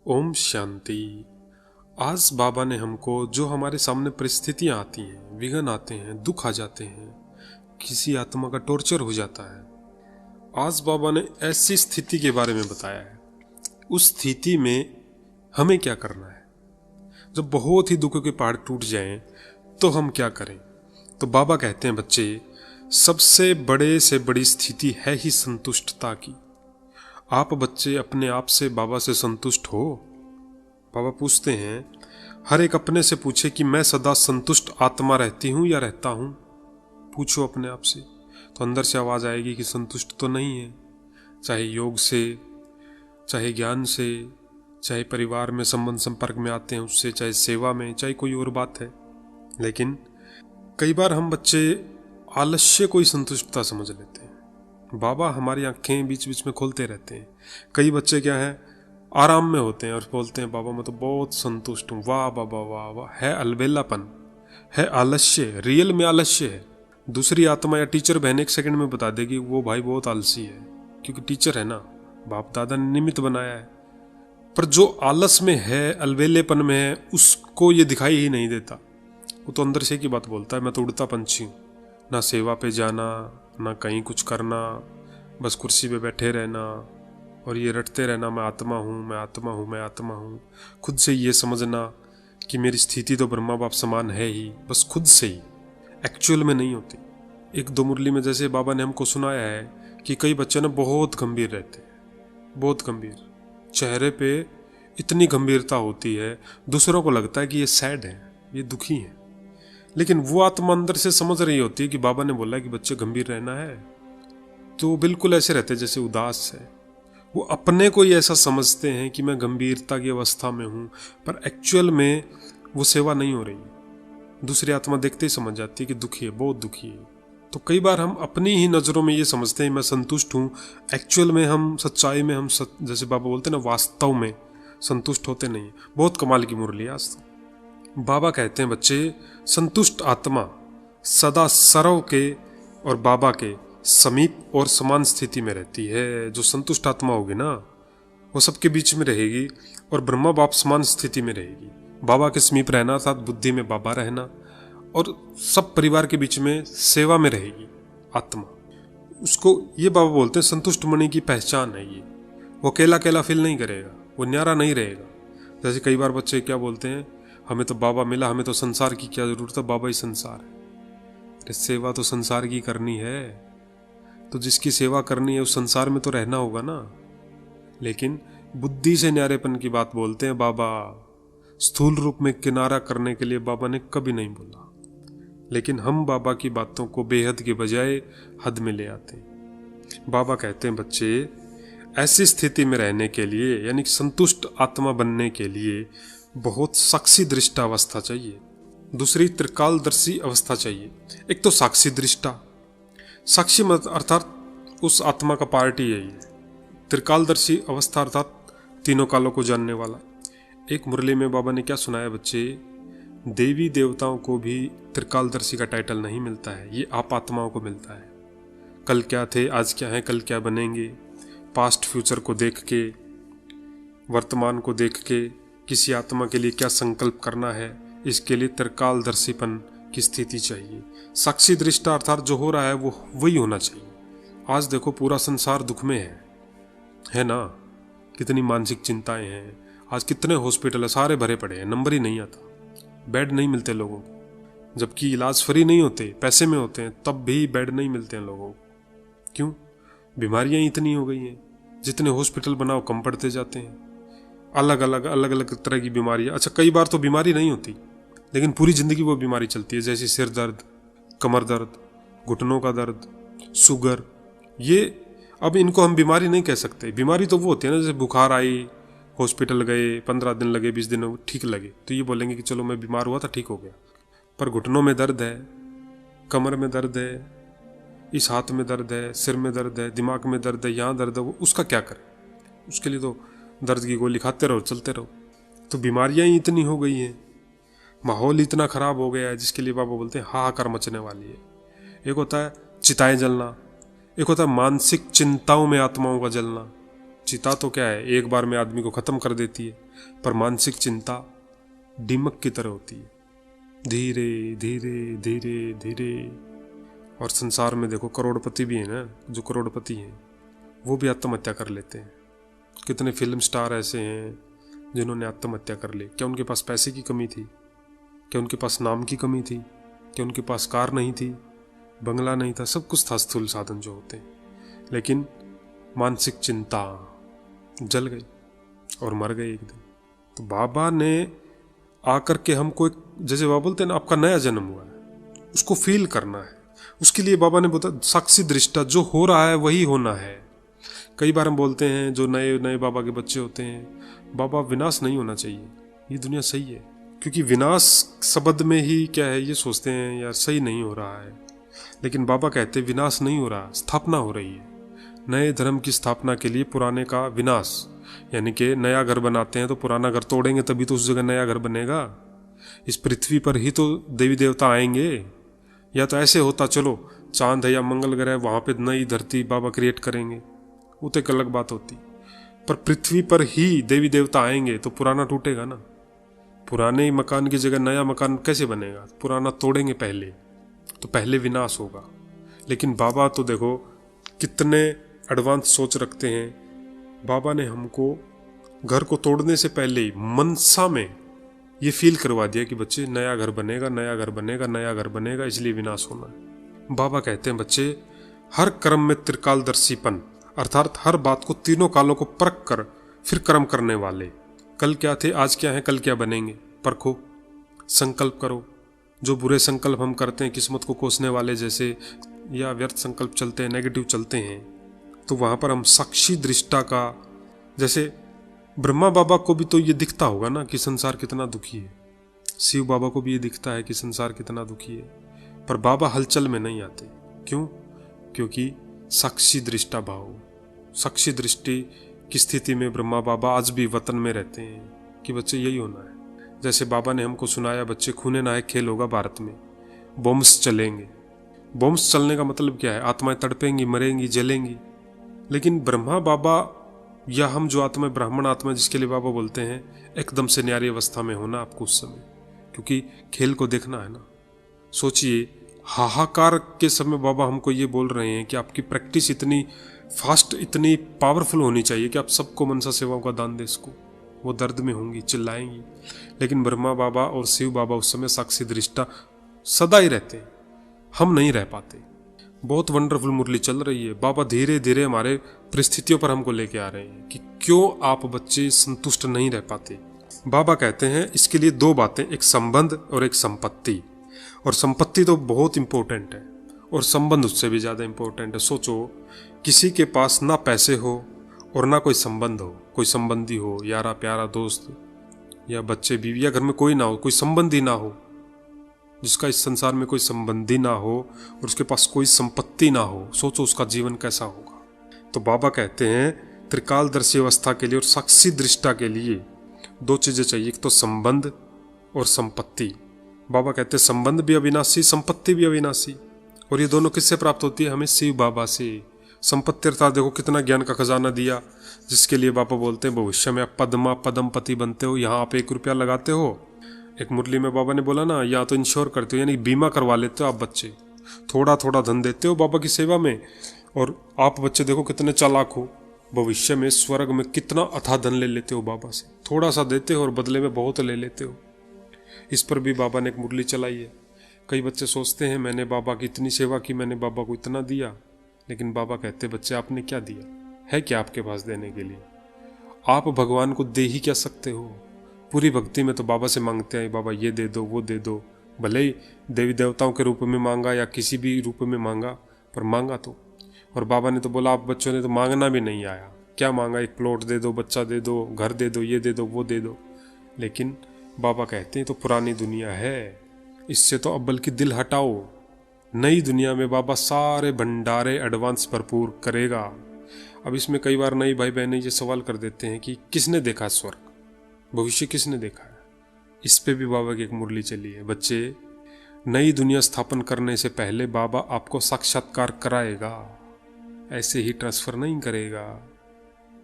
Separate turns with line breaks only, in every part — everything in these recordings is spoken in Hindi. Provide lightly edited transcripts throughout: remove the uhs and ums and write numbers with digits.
ओम शांति। आज बाबा ने हमको जो हमारे सामने परिस्थितियां आती हैं, विघ्न आते हैं, दुख आ जाते हैं, किसी आत्मा का टॉर्चर हो जाता है, आज बाबा ने ऐसी स्थिति के बारे में बताया है। उस स्थिति में हमें क्या करना है। जब बहुत ही दुखों के पहाड़ टूट जाएं तो हम क्या करें। तो बाबा कहते हैं, बच्चे, सबसे बड़े से बड़ी स्थिति है ही संतुष्टता की। आप बच्चे अपने आप से बाबा से संतुष्ट हो। बाबा पूछते हैं, हर एक अपने से पूछे कि मैं सदा संतुष्ट आत्मा रहती हूं या रहता हूं। पूछो अपने आप से, तो अंदर से आवाज आएगी कि संतुष्ट तो नहीं है। चाहे योग से, चाहे ज्ञान से, चाहे परिवार में संबंध संपर्क में आते हैं उससे, चाहे सेवा में, चाहे कोई और बात है। लेकिन कई बार हम बच्चे आलस्य को ही संतुष्टता समझ लेते हैं। बाबा हमारी आंखें बीच बीच में खोलते रहते हैं। कई बच्चे क्या है, आराम में होते हैं और बोलते हैं, बाबा मैं तो बहुत संतुष्ट हूँ। वाह बाबा वाह वाह। है अलबेलापन, है आलस्य, रियल में आलस्य है। दूसरी आत्मा या टीचर बहन एक सेकंड में बता देगी वो भाई बहुत आलसी है, क्योंकि टीचर है ना, बाप दादा ने निमित्त बनाया है। पर जो आलस में है, अलबेलेपन में है, उसको ये दिखाई ही नहीं देता। वो तो अंदर से की बात बोलता है, मैं तो उड़ता पंछी हूँ। ना सेवा पे जाना, ना कहीं कुछ करना, बस कुर्सी पे बैठे रहना और ये रटते रहना, मैं आत्मा हूँ, मैं आत्मा हूँ, मैं आत्मा हूँ। खुद से ये समझना कि मेरी स्थिति तो ब्रह्मा बाप समान है ही, बस खुद से ही, एक्चुअल में नहीं होती। एक दो मुरली में जैसे बाबा ने हमको सुनाया है कि कई बच्चे ना बहुत गंभीर रहते हैं, बहुत गंभीर, चेहरे पे इतनी गंभीरता होती है, दूसरों को लगता है कि ये सैड है, ये दुखी है। लेकिन वो आत्मा अंदर से समझ रही होती है कि बाबा ने बोला कि बच्चे गंभीर रहना है, तो बिल्कुल ऐसे रहते जैसे उदास है। वो अपने को ही ऐसा समझते हैं कि मैं गंभीरता की अवस्था में हूँ, पर एक्चुअल में वो सेवा नहीं हो रही। दूसरी आत्मा देखते ही समझ जाती है कि दुखी है, बहुत दुखी है। तो कई बार हम अपनी ही नज़रों में ये समझते हैं मैं संतुष्ट हूँ, एक्चुअल में हम सच्चाई में जैसे बाबा बोलते हैं ना, वास्तव में संतुष्ट होते नहीं। बहुत कमाल की मुरली आज तो। बाबा कहते हैं, बच्चे, संतुष्ट आत्मा सदा सरव के और बाबा के समीप और समान स्थिति में रहती है। जो संतुष्ट आत्मा होगी ना, वो सबके बीच में रहेगी और ब्रह्मा बाप समान स्थिति में रहेगी। बाबा के समीप रहना अर्थात बुद्धि में बाबा रहना, और सब परिवार के बीच में सेवा में रहेगी आत्मा। उसको ये बाबा बोलते हैं संतुष्ट मणि की पहचान है ये। वो अकेला अकेला फील नहीं करेगा, वो न्यारा नहीं रहेगा। जैसे कई बार बच्चे क्या बोलते हैं, हमें तो बाबा मिला, हमें तो संसार की क्या जरूरत है, बाबा ही संसार है। अरे सेवा तो संसार की करनी है, तो जिसकी सेवा करनी है उस संसार में तो रहना होगा ना। लेकिन बुद्धि से न्यारेपन की बात बोलते हैं बाबा। स्थूल रूप में किनारा करने के लिए बाबा ने कभी नहीं बोला, लेकिन हम बाबा की बातों को बेहद के बजाय हद में ले आते हैं। बाबा कहते हैं, बच्चे, ऐसी स्थिति में रहने के लिए यानी संतुष्ट आत्मा बनने के लिए बहुत साक्षी दृष्टा अवस्था चाहिए, दूसरी त्रिकालदर्शी अवस्था चाहिए। एक तो साक्षी दृष्टा, साक्षी मत अर्थात उस आत्मा का पार्टी है ये। त्रिकालदर्शी अवस्था अर्थात तीनों कालों को जानने वाला। एक मुरली में बाबा ने क्या सुनाया, बच्चे, देवी देवताओं को भी त्रिकालदर्शी का टाइटल नहीं मिलता है, ये आप आत्माओं को मिलता है। कल क्या थे, आज क्या है, कल क्या बनेंगे, पास्ट फ्यूचर को देख के, वर्तमान को देख के किसी आत्मा के लिए क्या संकल्प करना है, इसके लिए त्रिकालदर्शीपन की स्थिति चाहिए। साक्षी दृष्टा अर्थात जो हो रहा है वो वही होना चाहिए। आज देखो पूरा संसार दुख में है ना, कितनी मानसिक चिंताएं हैं। आज कितने हॉस्पिटल है, सारे भरे पड़े हैं, नंबर ही नहीं आता, बेड नहीं मिलते लोगों को। जबकि इलाज फ्री नहीं होते, पैसे में होते हैं, तब भी बेड नहीं मिलते हैं लोगों को। क्यों? बीमारियां इतनी हो गई हैं, जितने हॉस्पिटल बनाओ कम पड़ते जाते हैं। अलग अलग तरह की बीमारियां। अच्छा, कई बार तो बीमारी नहीं होती, लेकिन पूरी जिंदगी वो बीमारी चलती है, जैसे सिर दर्द, कमर दर्द, घुटनों का दर्द, शुगर। ये अब इनको हम बीमारी नहीं कह सकते। बीमारी तो वो होती है ना, जैसे बुखार आई, हॉस्पिटल गए, 15 दिन लगे, 20 दिन ठीक लगे, तो ये बोलेंगे कि चलो मैं बीमार हुआ था, ठीक हो गया। पर घुटनों में दर्द है, कमर में दर्द है, इस हाथ में दर्द है, सिर में दर्द है, दिमाग में दर्द है, यहाँ दर्द है, वो उसका क्या करें? उसके लिए तो दर्द की गोली खाते रहो, चलते रहो। तो बीमारियां ही इतनी हो गई हैं, माहौल इतना खराब हो गया है, जिसके लिए बाबा बोलते हैं हाहाकार मचने वाली है। एक होता है चिताएं जलना, एक होता है मानसिक चिंताओं में आत्माओं का जलना। चिता तो क्या है, एक बार में आदमी को ख़त्म कर देती है, पर मानसिक चिंता दीमक की तरह होती है, धीरे धीरे धीरे धीरे। और संसार में देखो करोड़पति भी हैं ना, जो करोड़पति हैं वो भी आत्महत्या कर लेते हैं। कितने फिल्म स्टार ऐसे हैं जिन्होंने आत्महत्या कर ली। क्या उनके पास पैसे की कमी थी? क्या उनके पास नाम की कमी थी? क्या उनके पास कार नहीं थी, बंगला नहीं था? सब कुछ था, स्थूल साधन जो होते हैं, लेकिन मानसिक चिंता जल गई और मर गए एक दिन। तो बाबा ने आकर के हमको एक, जैसे बाबा बोलते हैं ना, आपका नया जन्म हुआ है, उसको फील करना है। उसके लिए बाबा ने बोला साक्षी दृष्टा, जो हो रहा है वही होना है। कई बार हम बोलते हैं जो नए नए बाबा के बच्चे होते हैं, बाबा विनाश नहीं होना चाहिए, ये दुनिया सही है। क्योंकि विनाश शब्द में ही क्या है, ये सोचते हैं यार सही नहीं हो रहा है, लेकिन बाबा कहते हैं विनाश नहीं हो रहा, स्थापना हो रही है। नए धर्म की स्थापना के लिए पुराने का विनाश, यानी कि नया घर बनाते हैं तो पुराना घर तोड़ेंगे तभी तो उस जगह नया घर बनेगा। इस पृथ्वी पर ही तो देवी देवता आएंगे, या तो ऐसे होता चलो चांद है या मंगल ग्रह वहाँ पे नई धरती बाबा क्रिएट करेंगे, वो तो एक अलग बात होती। पर पृथ्वी पर ही देवी देवता आएंगे तो पुराना टूटेगा ना। पुराने मकान की जगह नया मकान कैसे बनेगा? पुराना तोड़ेंगे पहले, तो पहले विनाश होगा। लेकिन बाबा तो देखो कितने एडवांस सोच रखते हैं। बाबा ने हमको घर को तोड़ने से पहले ही मनसा में ये फील करवा दिया कि बच्चे नया घर बनेगा, नया घर बनेगा, नया घर बनेगा, इसलिए विनाश होना है। बाबा कहते हैं बच्चे हर कर्म में त्रिकालदर्शीपन, अर्थात हर बात को तीनों कालों को परख कर फिर कर्म करने वाले। कल क्या थे, आज क्या है, कल क्या बनेंगे, परखो, संकल्प करो। जो बुरे संकल्प हम करते हैं किस्मत को कोसने वाले जैसे, या व्यर्थ संकल्प चलते हैं, नेगेटिव चलते हैं, तो वहाँ पर हम साक्षी दृष्टा का, जैसे ब्रह्मा बाबा को भी तो ये दिखता होगा ना कि संसार कितना दुखी है, शिव बाबा को भी ये दिखता है कि संसार कितना दुखी है, पर बाबा हलचल में नहीं आते। क्यों? क्योंकि साक्षी दृष्टा भाव, साक्षी दृष्टि की स्थिति में ब्रह्मा बाबा आज भी वतन में रहते हैं कि बच्चे यही होना है। जैसे बाबा ने हमको सुनाया बच्चे खूने नायक खेल होगा भारत में, बॉम्ब्स चलेंगे। बॉम्ब्स चलने का मतलब क्या है? आत्माएं तड़पेंगी, मरेंगी, जलेंगी। लेकिन ब्रह्मा बाबा या हम जो आत्मा, ब्राह्मण आत्मा जिसके लिए बाबा बोलते हैं, एकदम से न्यारी अवस्था में होना आपको उस समय, क्योंकि खेल को देखना है ना। सोचिए हाहाकार के समय बाबा हमको ये बोल रहे हैं कि आपकी प्रैक्टिस इतनी फास्ट, इतनी पावरफुल होनी चाहिए कि आप सबको मनसा सेवाओं का दान दे सको। वो दर्द में होंगी, चिल्लाएंगी, लेकिन ब्रह्मा बाबा और शिव बाबा उस समय साक्षी दृष्टा सदा ही रहते हैं, हम नहीं रह पाते। बहुत वंडरफुल मुरली चल रही है। बाबा धीरे धीरे हमारे परिस्थितियों पर हमको लेके आ रहे हैं कि क्यों आप बच्चे संतुष्ट नहीं रह पाते। बाबा कहते हैं इसके लिए दो बातें, एक संबंध और एक संपत्ति। और संपत्ति तो बहुत इंपॉर्टेंट है और संबंध उससे भी ज़्यादा इंपॉर्टेंट है। सोचो किसी के पास ना पैसे हो और ना कोई संबंध हो, कोई संबंधी हो, यारा प्यारा दोस्त या बच्चे बीवी, या घर में कोई ना हो, कोई संबंधी ना हो, जिसका इस संसार में कोई संबंधी ना हो और उसके पास कोई संपत्ति ना हो, सोचो उसका जीवन कैसा होगा। तो बाबा कहते हैं त्रिकालदर्शी अवस्था के लिए और साक्षी दृष्टा के लिए दो चीज़ें चाहिए, एक तो संबंध और संपत्ति। बाबा कहते हैं संबंध भी अविनाशी, संपत्ति भी अविनाशी, और ये दोनों किससे प्राप्त होती है? हमें शिव बाबा से। संपत्ति अर्थात देखो कितना ज्ञान का खजाना दिया, जिसके लिए बाबा बोलते हैं भविष्य में आप पद्मपति बनते हो। यहाँ आप 1 रुपया लगाते हो, एक मुरली में बाबा ने बोला ना, या तो इंश्योर करते हो यानी बीमा करवा लेते हो आप बच्चे, थोड़ा थोड़ा धन देते हो बाबा की सेवा में, और आप बच्चे देखो कितने चालाक हो, भविष्य में स्वर्ग में कितना अथाह धन ले लेते हो बाबा से। थोड़ा सा देते हो और बदले में बहुत ले लेते हो। इस पर भी बाबा ने एक मुरली चलाई है। कई बच्चे सोचते हैं मैंने बाबा की इतनी सेवा की, मैंने बाबा को इतना दिया, लेकिन बाबा कहते बच्चे आपने क्या दिया है? क्या आपके पास देने के लिए? आप भगवान को दे ही क्या सकते हो? पूरी भक्ति में तो बाबा से मांगते हैं बाबा ये दे दो, वो दे दो, भले ही देवी देवताओं के रूप में मांगा या किसी भी रूप में मांगा, पर मांगा तो। और बाबा ने तो बोला आप बच्चों ने तो मांगना भी नहीं आया, क्या मांगा? एक प्लॉट दे दो, बच्चा दे दो, घर दे दो, ये दे दो, वो दे दो। लेकिन बाबा कहते हैं तो पुरानी दुनिया है, इससे तो अब बल्कि दिल हटाओ। नई दुनिया में बाबा सारे भंडारे एडवांस भरपूर करेगा। अब इसमें कई बार नई भाई बहनें ये सवाल कर देते हैं कि किसने देखा स्वर्ग, भविष्य किसने देखा है? इस पे भी बाबा की एक मुरली चली है। बच्चे नई दुनिया स्थापन करने से पहले बाबा आपको साक्षात्कार कराएगा, ऐसे ही ट्रांसफर नहीं करेगा।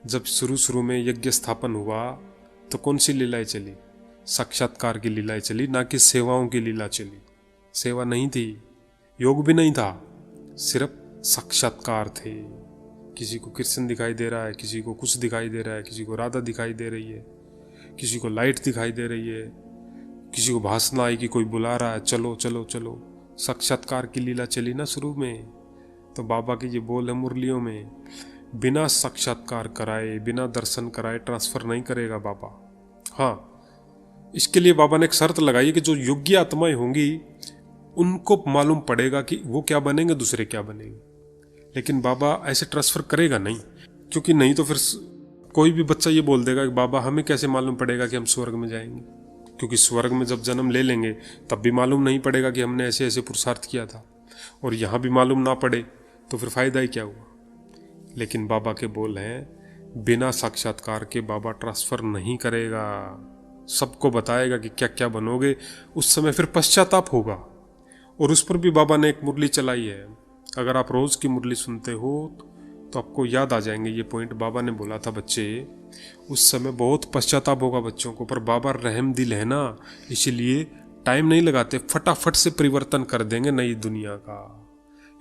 जब शुरू शुरू में यज्ञ स्थापन हुआ तो कौन सी लीलाएं चली? साक्षात्कार की लीलाएं चली, ना कि सेवाओं की लीला चली। सेवा नहीं थी, योग भी नहीं था, सिर्फ साक्षात्कार थे। किसी को कृष्ण दिखाई दे रहा है, किसी को कुछ दिखाई दे रहा है, किसी को राधा दिखाई दे रही है, किसी को लाइट दिखाई दे रही है, किसी को भाषण आई कि कोई बुला रहा है, चलो चलो चलो। साक्षात्कार की लीला चली ना शुरू में। तो बाबा के ये बोल है मुरलियों में, बिना साक्षात्कार कराए, बिना दर्शन कराए ट्रांसफर नहीं करेगा बाबा। हाँ, इसके लिए बाबा ने एक शर्त लगाई है कि जो योग्य आत्माएं होंगी उनको मालूम पड़ेगा कि वो क्या बनेंगे, दूसरे क्या बनेंगे। लेकिन बाबा ऐसे ट्रांसफर करेगा नहीं, क्योंकि नहीं तो फिर कोई भी बच्चा ये बोल देगा कि बाबा हमें कैसे मालूम पड़ेगा कि हम स्वर्ग में जाएंगे, क्योंकि स्वर्ग में जब जन्म ले लेंगे तब भी मालूम नहीं पड़ेगा कि हमने ऐसे ऐसे पुरुषार्थ किया था, और यहाँ भी मालूम ना पड़े तो फिर फायदा ही क्या हुआ। लेकिन बाबा के बोल हैं, बिना साक्षात्कार के बाबा ट्रांसफर नहीं करेगा, सबको बताएगा कि क्या क्या बनोगे। उस समय फिर पश्चाताप होगा। और उस पर भी बाबा ने एक मुरली चलाई है। अगर आप रोज की मुरली सुनते हो तो आपको याद आ जाएंगे ये पॉइंट। बाबा ने बोला था बच्चे, उस समय बहुत पश्चाताप होगा बच्चों को, पर बाबा रहम दिल है ना, इसीलिए टाइम नहीं लगाते, फटाफट से परिवर्तन कर देंगे नई दुनिया का।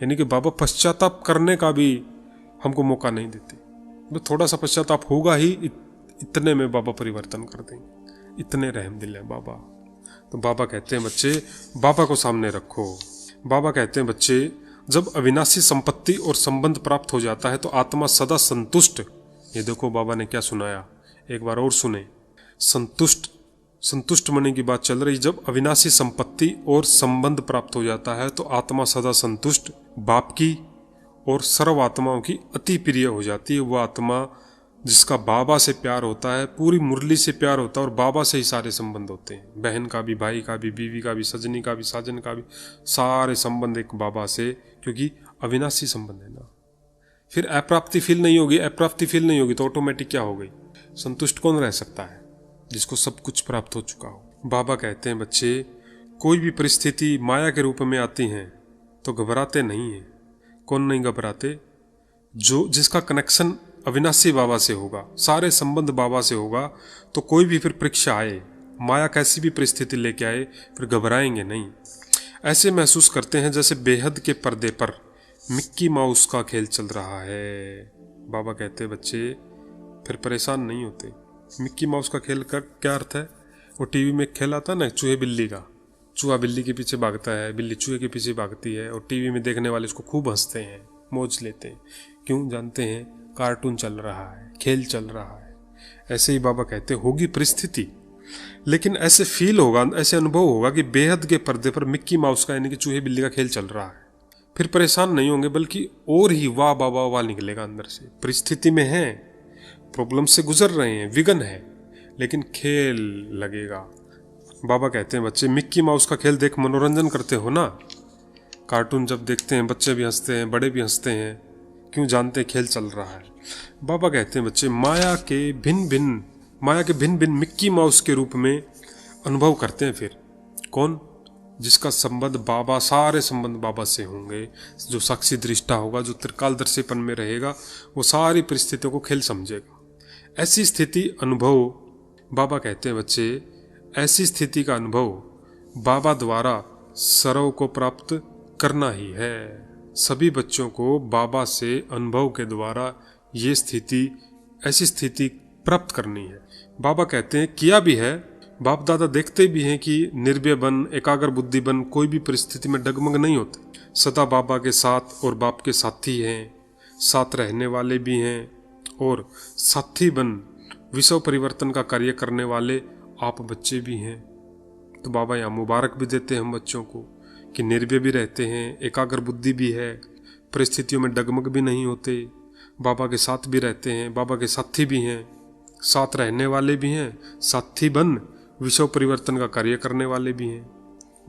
यानी कि बाबा पश्चाताप करने का भी हमको मौका नहीं देते। तो थोड़ा सा पश्चाताप होगा ही, इतने में बाबा परिवर्तन कर देंगे। इतने रहम दिल है बाबा। तो बाबा कहते हैं बच्चे, बाबा को सामने रखो। बाबा कहते हैं बच्चे, जब अविनाशी संपत्ति और संबंध प्राप्त हो जाता है तो आत्मा सदा संतुष्ट। ये देखो बाबा ने क्या सुनाया, एक बार और सुने। संतुष्ट होने की बात चल रही। जब अविनाशी संपत्ति और संबंध प्राप्त हो जाता है तो आत्मा सदा संतुष्ट, बाप की और सर्व आत्माओं की अति प्रिय हो जाती है। वह आत्मा जिसका बाबा से प्यार होता है, पूरी मुरली से प्यार होता है, और बाबा से ही सारे संबंध होते हैं। बहन का भी, भाई का भी, बीवी का भी, सजनी का भी, साजन का भी, सारे संबंध एक बाबा से, क्योंकि अविनाशी संबंध है ना। फिर अप्राप्ति फील नहीं होगी। अप्राप्ति फील नहीं होगी तो ऑटोमेटिक क्या हो गई? संतुष्ट कौन रह सकता है? जिसको सब कुछ प्राप्त हो चुका हो। बाबा कहते हैं बच्चे, कोई भी परिस्थिति माया के रूप में आती है तो घबराते नहीं है। कौन नहीं घबराते? जिसका कनेक्शन अविनाशी बाबा से होगा, सारे संबंध बाबा से होगा, तो कोई भी फिर परीक्षा आए, माया कैसी भी परिस्थिति लेके आए, फिर घबराएंगे नहीं। ऐसे महसूस करते हैं जैसे बेहद के पर्दे पर मिक्की माउस का खेल चल रहा है। बाबा कहते हैं बच्चे, फिर परेशान नहीं होते। मिक्की माउस का खेल का क्या अर्थ है? वो टीवी में खेल आता ना, चूहे बिल्ली का। चूहा बिल्ली के पीछे भागता है, बिल्ली चूहे के पीछे भागती है, और टीवी में देखने वाले उसको खूब हंसते हैं, मौज लेते हैं। क्यों? जानते हैं कार्टून चल रहा है, खेल चल रहा है। ऐसे ही बाबा कहते होगी परिस्थिति, लेकिन ऐसे फील होगा, ऐसे अनुभव होगा कि बेहद के पर्दे पर मिक्की माउस का यानी कि चूहे बिल्ली का खेल चल रहा है। फिर परेशान नहीं होंगे, बल्कि और ही वाह बाबा वाह निकलेगा अंदर से। परिस्थिति में है, प्रॉब्लम से गुजर रहे हैं, विघ्न है, लेकिन खेल लगेगा। बाबा कहते हैं बच्चे, मिक्की माउस का खेल देख मनोरंजन करते हो ना। कार्टून जब देखते हैं बच्चे भी हंसते हैं, बड़े भी हंसते हैं। क्यों? जानते हैं खेल चल रहा है। बाबा कहते हैं बच्चे, माया के भिन्न भिन्न मिक्की माउस के रूप में अनुभव करते हैं। फिर कौन? जिसका संबंध बाबा, सारे संबंध बाबा से होंगे, जो साक्षी दृष्टा होगा, जो त्रिकालदर्शीपन में रहेगा, वो सारी परिस्थितियों को खेल समझेगा। ऐसी स्थिति अनुभव, बाबा कहते हैं बच्चे, ऐसी स्थिति का अनुभव बाबा द्वारा सर्व को प्राप्त करना ही है। सभी बच्चों को बाबा से अनुभव के द्वारा ये स्थिति, ऐसी स्थिति प्राप्त करनी है। बाबा कहते हैं किया भी है। बाप दादा देखते भी हैं कि निर्भय बन, एकाग्र बुद्धि बन, कोई भी परिस्थिति में डगमग नहीं होते, सदा बाबा के साथ और बाप के साथी हैं, साथ रहने वाले भी हैं, और साथी बन विश्व परिवर्तन का कार्य करने वाले आप बच्चे भी हैं। तो बाबा यहाँ मुबारक भी देते हैं हम बच्चों को कि निर्भय भी रहते हैं, एकाग्र बुद्धि भी है, परिस्थितियों में डगमग भी नहीं होते, बाबा के साथ भी रहते हैं, बाबा के साथी भी हैं, साथ रहने वाले भी हैं, साथी बन विश्व परिवर्तन का कार्य करने वाले भी हैं।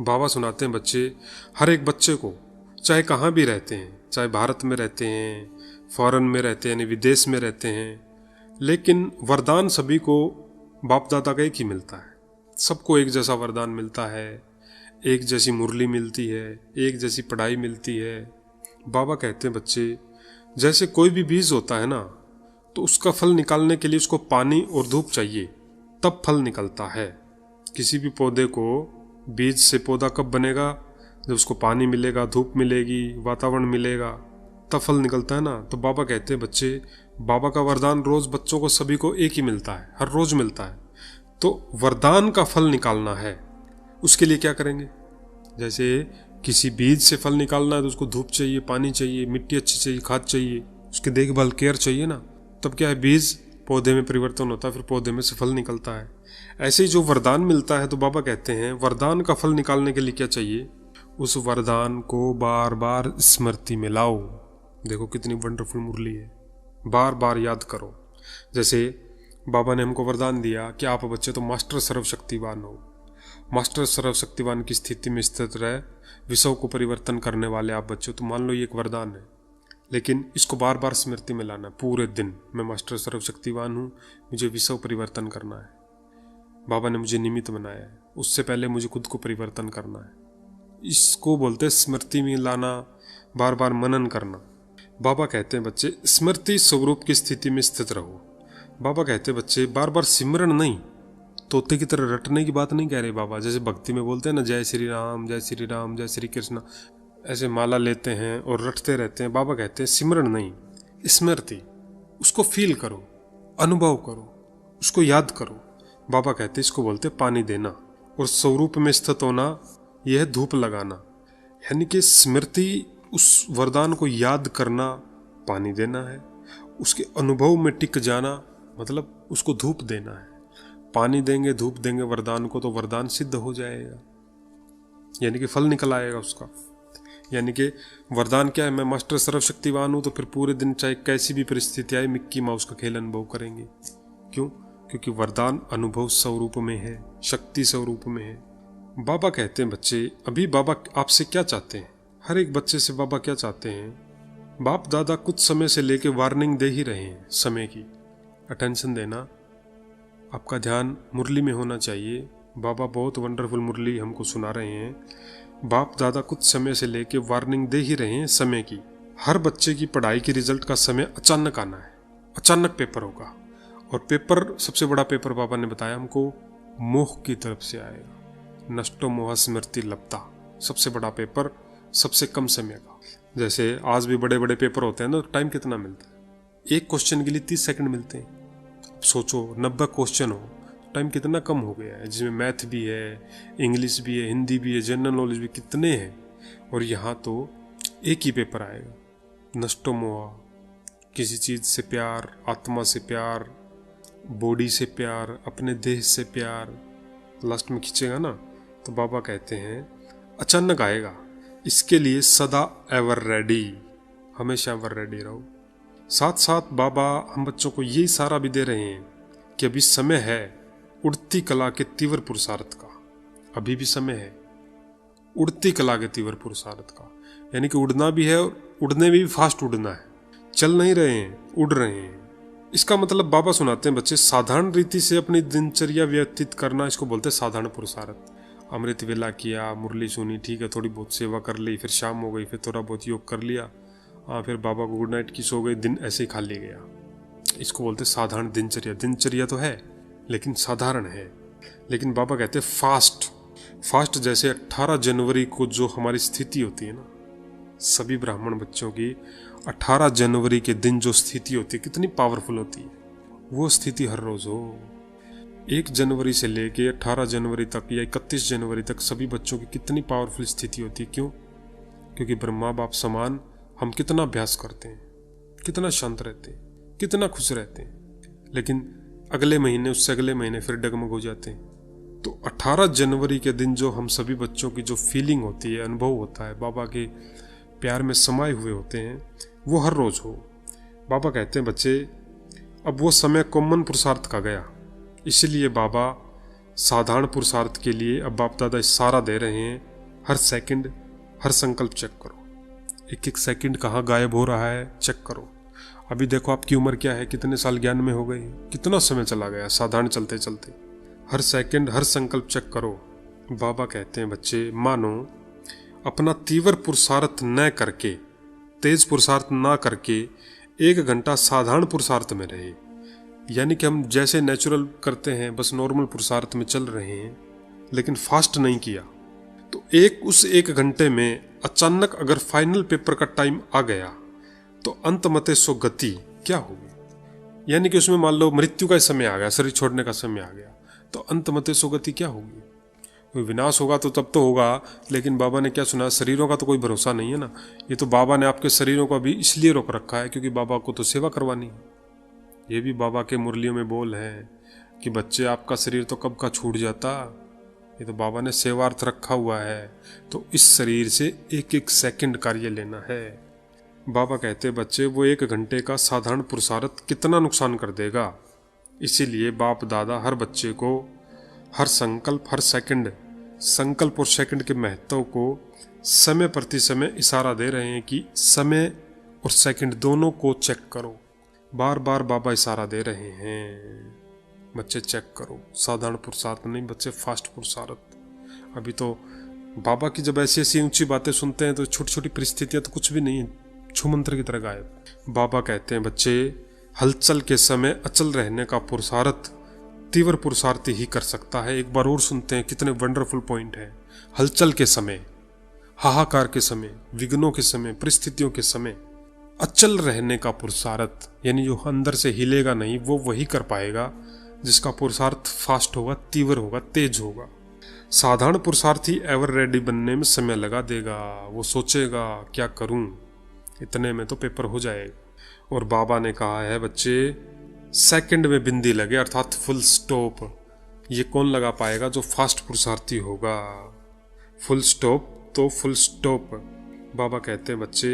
बाबा सुनाते हैं बच्चे, हर एक बच्चे को, चाहे कहाँ भी रहते हैं, चाहे भारत में रहते हैं, फॉरेन में रहते हैं, विदेश में रहते हैं, लेकिन वरदान सभी को बाप दादा का एक ही मिलता है। सबको एक जैसा वरदान मिलता है, एक जैसी मुरली मिलती है, एक जैसी पढ़ाई मिलती है। बाबा कहते हैं बच्चे, जैसे कोई भी बीज होता है ना, तो उसका फल निकालने के लिए उसको पानी और धूप चाहिए, तब फल निकलता है। किसी भी पौधे को बीज से पौधा कब बनेगा? जब उसको पानी मिलेगा, धूप मिलेगी, वातावरण मिलेगा, तब फल निकलता है ना। तो बाबा कहते हैं बच्चे, बाबा का वरदान रोज बच्चों को सभी को एक ही मिलता है, हर रोज मिलता है। तो वरदान का फल निकालना है, उसके लिए क्या करेंगे? जैसे किसी बीज से फल निकालना है तो उसको धूप चाहिए, पानी चाहिए, मिट्टी अच्छी चाहिए, खाद चाहिए, उसकी देखभाल केयर चाहिए ना। तब क्या है, बीज पौधे में परिवर्तन होता है, फिर पौधे में से फल निकलता है। ऐसे ही जो वरदान मिलता है, तो बाबा कहते हैं वरदान का फल निकालने के लिए क्या चाहिए? उस वरदान को बार बार स्मृति में लाओ। देखो कितनी वंडरफुल मुरली है, बार बार याद करो। जैसे बाबा ने हमको वरदान दिया कि आप बच्चे तो मास्टर सर्वशक्तिवान हो। मास्टर सर्वशक्तिवान की स्थिति में स्थित रहे विश्व को परिवर्तन करने वाले आप बच्चे, तो मान लो ये एक वरदान है, लेकिन इसको बार बार स्मृति में लाना है पूरे दिन। मैं मास्टर सर्वशक्तिवान हूँ, मुझे विश्व परिवर्तन करना है। बाबा ने मुझे निमित्त बनाया है, उससे पहले मुझे खुद को परिवर्तन करना है। इसको बोलते हैं स्मृति में लाना, बार बार मनन करना। बाबा कहते हैं बच्चे स्मृति स्वरूप की स्थिति में स्थित रहो। बाबा कहते हैं बच्चे बार बार सिमरन नहीं, तोते की तरह रटने की बात नहीं कह रहे बाबा। जैसे भक्ति में बोलते हैं ना, जय श्री राम, जय श्री राम, जय श्री कृष्ण, ऐसे माला लेते हैं और रटते रहते हैं। बाबा कहते हैं सिमरन नहीं, स्मृति। उसको फील करो, अनुभव करो, उसको याद करो। बाबा कहते हैं इसको बोलते हैं पानी देना। और स्वरूप में स्थित होना, यह है धूप लगाना। यानी कि स्मृति, उस वरदान को याद करना, पानी देना है। उसके अनुभव में टिक जाना, मतलब उसको धूप देना है। पानी देंगे, धूप देंगे वरदान को, तो वरदान सिद्ध हो जाएगा, यानी कि फल निकल आएगा उसका। यानी कि वरदान क्या है? मैं मास्टर सर्वशक्तिवान हूँ, तो फिर पूरे दिन चाहे कैसी भी परिस्थिति आए, मिक्की माउस का खेल अनुभव करेंगे। क्यों? क्योंकि वरदान अनुभव स्वरूप में है, शक्ति स्वरूप में है। बाबा कहते हैं बच्चे, अभी बाबा आपसे क्या चाहते हैं? हर एक बच्चे से बाबा क्या चाहते हैं? बाप दादा कुछ समय से लेके वार्निंग दे ही रहे हैं समय की। अटेंशन देना, आपका ध्यान मुरली में होना चाहिए। बाबा बहुत वंडरफुल मुरली हमको सुना रहे हैं। बाप दादा कुछ समय से लेके वार्निंग दे ही रहे हैं समय की। हर बच्चे की पढ़ाई की रिजल्ट का समय अचानक आना है, अचानक पेपर होगा। और पेपर, सबसे बड़ा पेपर बाबा ने बताया हमको, मोह की तरफ से आएगा। नष्टो मोह स्मृति लब्धा, सबसे बड़ा पेपर सबसे कम समय का। जैसे आज भी बड़े बड़े पेपर होते हैं ना, तो टाइम कितना मिलता है? एक क्वेश्चन के लिए 30 सेकंड मिलते हैं। सोचो 90 क्वेश्चन हो, टाइम कितना कम हो गया है, जिसमें मैथ भी है, इंग्लिश भी है, हिंदी भी है, जनरल नॉलेज भी, कितने हैं। और यहाँ तो एक ही पेपर आएगा, नष्टो मोह, किसी चीज़ से प्यार, आत्मा से प्यार, बॉडी से प्यार, अपने देह से प्यार, लास्ट में खींचेगा ना। तो बाबा कहते हैं अचानक आएगा, इसके लिए सदा एवर रेडी, हमेशा एवर रेडी रहो। साथ साथ बाबा हम बच्चों को ये इशारा भी दे रहे हैं कि अभी समय है उड़ती कला के तीव्र पुरुषार्थ का। अभी भी समय है उड़ती कला के तीव्र पुरुषार्थ का, यानी कि उड़ना भी है और उड़ने में भी फास्ट उड़ना है। चल नहीं रहे हैं, उड़ रहे हैं। इसका मतलब बाबा सुनाते हैं बच्चे, साधारण रीति से अपनी दिनचर्या व्यतीत करना, इसको बोलते हैं साधारण पुरुषार्थ। अमृत वेला किया, मुरली सुनी, ठीक है, थोड़ी बहुत सेवा कर ली, फिर शाम हो गई, फिर थोड़ा बहुत योग कर लिया, हाँ, फिर बाबा को गुड नाइट की, सो गई, दिन ऐसे ही खाली गया। इसको बोलते साधारण दिनचर्या। दिनचर्या तो है लेकिन साधारण है। लेकिन बाबा कहते हैं फास्ट। फास्ट जैसे 18 जनवरी को जो हमारी स्थिति होती है ना, सभी ब्राह्मण बच्चों की 18 जनवरी के दिन जो स्थिति होती है कितनी पावरफुल होती है, वो स्थिति हर रोज हो। 1 जनवरी से लेके 18 जनवरी तक या 31 जनवरी तक सभी बच्चों की कितनी पावरफुल स्थिति होती है। क्यों? क्योंकि ब्रह्मा बाप समान हम कितना अभ्यास करते हैं, कितना शांत रहते हैं, कितना खुश रहते हैं, लेकिन अगले महीने, उससे अगले महीने फिर डगमग हो जाते हैं। तो 18 जनवरी के दिन जो हम सभी बच्चों की जो फीलिंग होती है, अनुभव होता है, बाबा के प्यार में समाये हुए होते हैं, वो हर रोज हो। बाबा कहते हैं बच्चे, अब वो समय कॉमन पुरुषार्थ का गया, इसलिए बाबा साधारण पुरुषार्थ के लिए अब बाप दादा इशारा दे रहे हैं। हर सेकंड, हर संकल्प चेक करो, एक एक सेकंड कहाँ गायब हो रहा है चेक करो। अभी देखो आपकी उम्र क्या है, कितने साल ज्ञान में हो गई, कितना समय चला गया साधारण चलते चलते। हर सेकंड, हर संकल्प चेक करो। बाबा कहते हैं बच्चे, मानो अपना तीव्र पुरुषार्थ न करके, तेज पुरुषार्थ ना करके 1 घंटा साधारण पुरुषार्थ में रहे, यानी कि हम जैसे नेचुरल करते हैं बस नॉर्मल पुरुषार्थ में चल रहे हैं, लेकिन फास्ट नहीं किया। तो उस 1 घंटे में अचानक अगर फाइनल पेपर का टाइम आ गया तो अंतमते सो गति क्या होगी, यानी कि उसमें मान लो मृत्यु का समय आ गया, शरीर छोड़ने का समय आ गया, तो अंतमते सो गति क्या होगी। कोई विनाश होगा तो तब तो होगा, लेकिन बाबा ने क्या सुना, शरीरों का तो कोई भरोसा नहीं है ना। ये तो बाबा ने आपके शरीरों का भी इसलिए रोक रखा है क्योंकि बाबा को तो सेवा करवानी है। ये भी बाबा के मुरलियों में बोल है कि बच्चे आपका शरीर तो कब का छूट जाता, ये तो बाबा ने सेवार्थ रखा हुआ है, तो इस शरीर से 1-1 सेकंड कार्य लेना है। बाबा कहते बच्चे वो 1 घंटे का साधारण पुरुषार्थ कितना नुकसान कर देगा। इसीलिए बाप दादा हर बच्चे को हर संकल्प, हर सेकंड, संकल्प और सेकंड के महत्व को समय प्रति समय इशारा दे रहे हैं कि समय और सेकंड दोनों को चेक करो। बार बार बाबा इशारा दे रहे हैं, बच्चे चेक करो। साधारण पुरुषार्थ नहीं बच्चे, फास्ट पुरुषार्थ। अभी तो बाबा की जब ऐसी ऐसी ऊंची बातें सुनते हैं तो छोटी छोटी परिस्थितियां तो कुछ भी नहीं है, छूमंत्र की तरह गायब। बाबा कहते हैं बच्चे हलचल के समय अचल रहने का पुरुषार्थ तीव्र पुरुषार्थी ही कर सकता है। एक बार और सुनते हैं, कितने वंडरफुल पॉइंट है। हलचल के समय, हाहाकार के समय, विघ्नों के समय, परिस्थितियों के समय अचल रहने का पुरुषार्थ, यानी जो अंदर से हिलेगा नहीं वो वही कर पाएगा जिसका पुरुषार्थ फास्ट होगा, तीव्र होगा, तेज होगा। साधारण पुरुषार्थी एवर रेडी बनने में समय लगा देगा, वो सोचेगा क्या करूं, इतने में तो पेपर हो जाएगा। और बाबा ने कहा है बच्चे सेकंड में बिंदी लगे अर्थात फुल स्टॉप, ये कौन लगा पाएगा, जो फास्ट पुरुषार्थी होगा। फुल स्टॉप तो फुल स्टॉप। बाबा कहते हैं बच्चे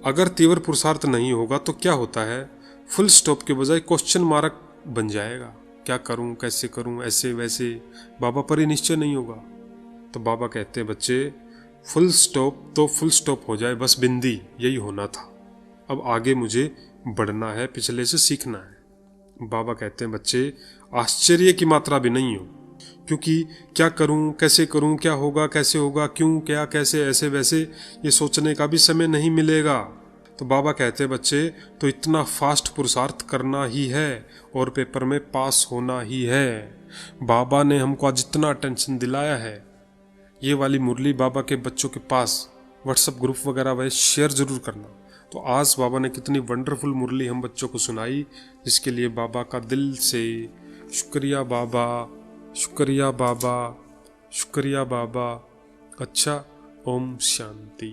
अगर तीव्र पुरुषार्थ नहीं होगा तो क्या होता है, फुल स्टॉप के बजाय क्वेश्चन मार्क बन जाएगा, क्या करूं, कैसे करूं, ऐसे वैसे, बाबा पर ही निश्चय नहीं होगा। तो बाबा कहते हैं बच्चे फुल स्टॉप तो फुल स्टॉप हो जाए, बस बिंदी, यही होना था। अब आगे मुझे बढ़ना है, पिछले से सीखना है। बाबा कहते हैं बच्चे आश्चर्य की मात्रा भी नहीं हो, क्योंकि क्या करूं, कैसे करूं, क्या होगा, कैसे होगा, क्यों, क्या, कैसे, ऐसे वैसे, ये सोचने का भी समय नहीं मिलेगा। तो बाबा कहते हैं बच्चे तो इतना फास्ट पुरुषार्थ करना ही है और पेपर में पास होना ही है। बाबा ने हमको आज इतना अटेंशन दिलाया है। ये वाली मुरली बाबा के बच्चों के पास व्हाट्सएप ग्रुप वगैरह वह शेयर जरूर करना। तो आज बाबा ने कितनी वंडरफुल मुरली हम बच्चों को सुनाई, जिसके लिए बाबा का दिल से शुक्रिया बाबा, शुक्रिया बाबा, शुक्रिया बाबा। अच्छा, ओम शांति।